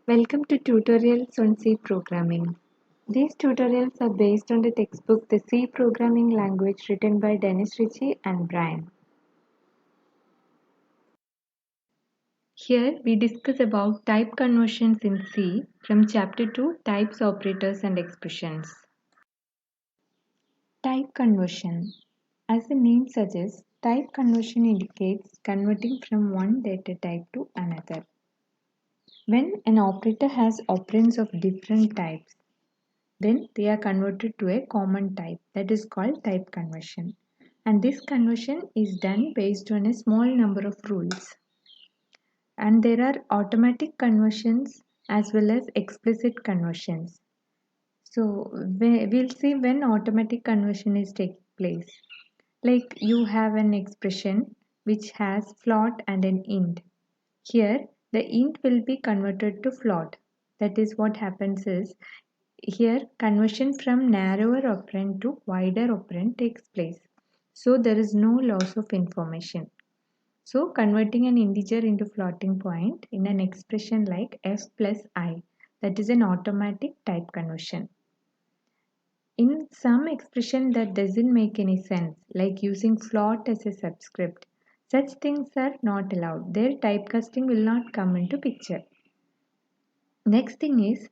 Welcome to tutorials on C programming. These tutorials are based on the textbook The C Programming Language written by Dennis Ritchie and Brian. Here we discuss about type conversions in C from chapter 2 Types, Operators and Expressions. Type conversion. As the name suggests, type conversion indicates converting from one data type to another. When an operator has operands of different types, then they are converted to a common type that is called type conversion. And this conversion is done based on a small number of rules. And there are automatic conversions as well as explicit conversions. So we'll see when automatic conversion is taking place. Like you have an expression which has float and an int. Here the int will be converted to float. That is what happens is here conversion from narrower operand to wider operand takes place. So there is no loss of information. So converting an integer into floating point in an expression like f plus I, that is an automatic type conversion. In some expression that doesn't make any sense, like using float as a subscript, such things are not allowed. Their typecasting will not come into picture. Next thing is,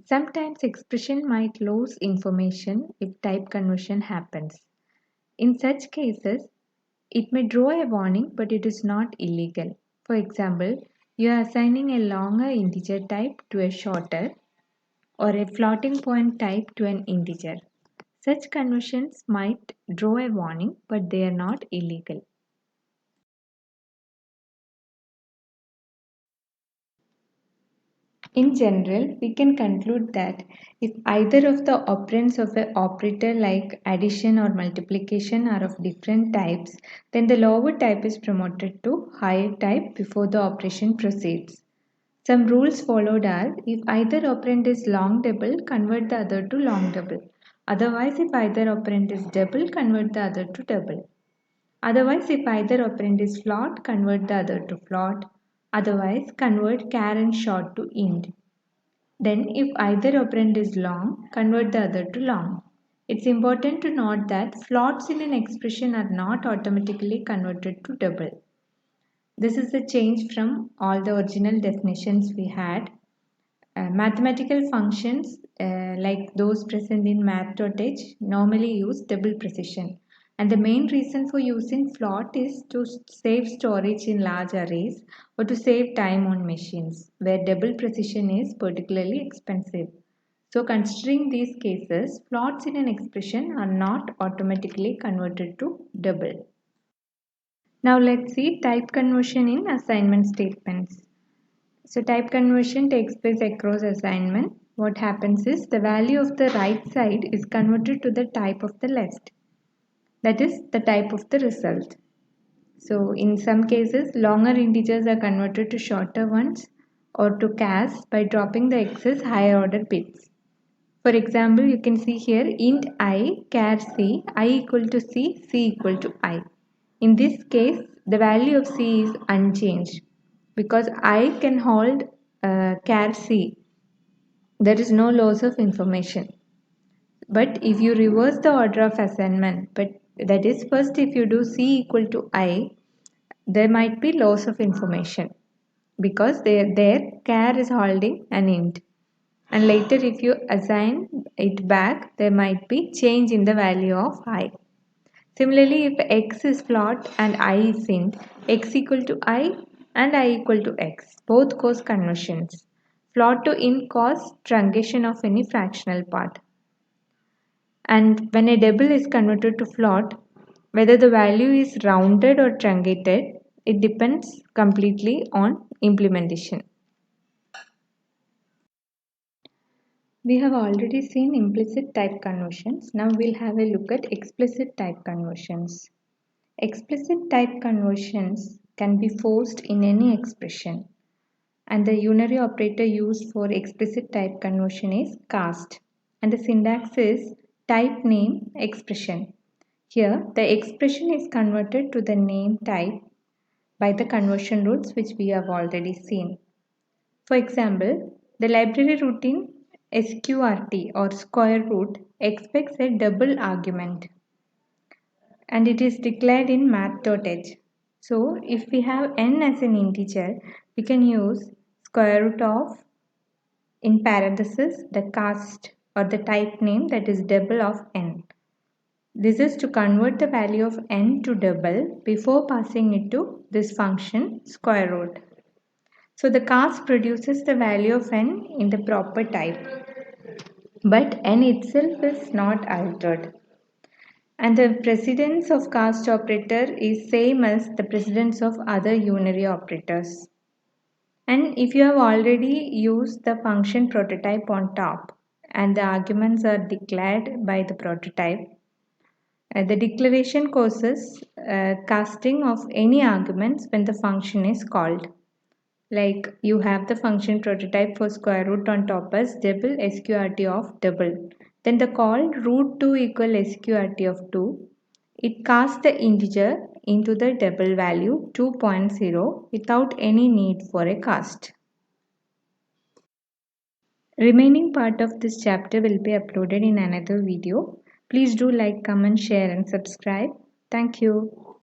sometimes expression might lose information if type conversion happens. In such cases, it may draw a warning, but it is not illegal. For example, you are assigning a longer integer type to a shorter or a floating point type to an integer. Such conversions might draw a warning, but they are not illegal. In general, we can conclude that if either of the operands of an operator like addition or multiplication are of different types, then the lower type is promoted to higher type before the operation proceeds. Some rules followed are, if either operand is long double, convert the other to long double. Otherwise, if either operand is double, convert the other to double. Otherwise, if either operand is float, convert the other to float. Otherwise, convert char and short to int. Then, if either operand is long, convert the other to long. It's important to note that floats in an expression are not automatically converted to double. This is a change from all the original definitions we had. Mathematical functions like those present in math.h normally use double precision. And the main reason for using float is to save storage in large arrays or to save time on machines where double precision is particularly expensive. So considering these cases, floats in an expression are not automatically converted to double. Now let's see type conversion in assignment statements. So type conversion takes place across assignment. What happens is the value of the right side is converted to the type of the left. That is the type of the result. So in some cases, longer integers are converted to shorter ones or to chars by dropping the excess higher order bits. For example, you can see here int I char c, I equal to c, c equal to I. In this case, the value of c is unchanged because I can hold char c. There is no loss of information. But if you reverse the order of assignment, but that is first if you do c equal to I, there might be loss of information because there char is holding an int. And later if you assign it back, there might be change in the value of I. Similarly, if x is float and I is int, x equal to I and I equal to x, both cause conversions. Float to int cause truncation of any fractional part. And when a double is converted to float, whether the value is rounded or truncated, it depends completely on implementation. We have already seen implicit type conversions. Now we'll have a look at explicit type conversions. Explicit type conversions can be forced in any expression, and the unary operator used for explicit type conversion is cast, and the syntax is type name expression. Here the expression is converted to the name type by the conversion rules which we have already seen. For example, The library routine sqrt or square root expects a double argument and it is declared in math.h. So if we have n as an integer, we can use square root of, in parenthesis, the cast or the type name, that is double of n. This is to convert the value of n to double before passing it to this function square root. So the cast produces the value of n in the proper type, but n itself is not altered. And the precedence of cast operator is same as the precedence of other unary operators. And if you have already used the function prototype on top and the arguments are declared by the prototype, the declaration causes casting of any arguments when the function is called. Like you have the function prototype for square root on top as double sqrt of double. Then the call root2 equal sqrt of 2. It casts the integer into the double value 2.0 without any need for a cast. Remaining part of this chapter will be uploaded in another video. Please do like, comment, share and subscribe. Thank you.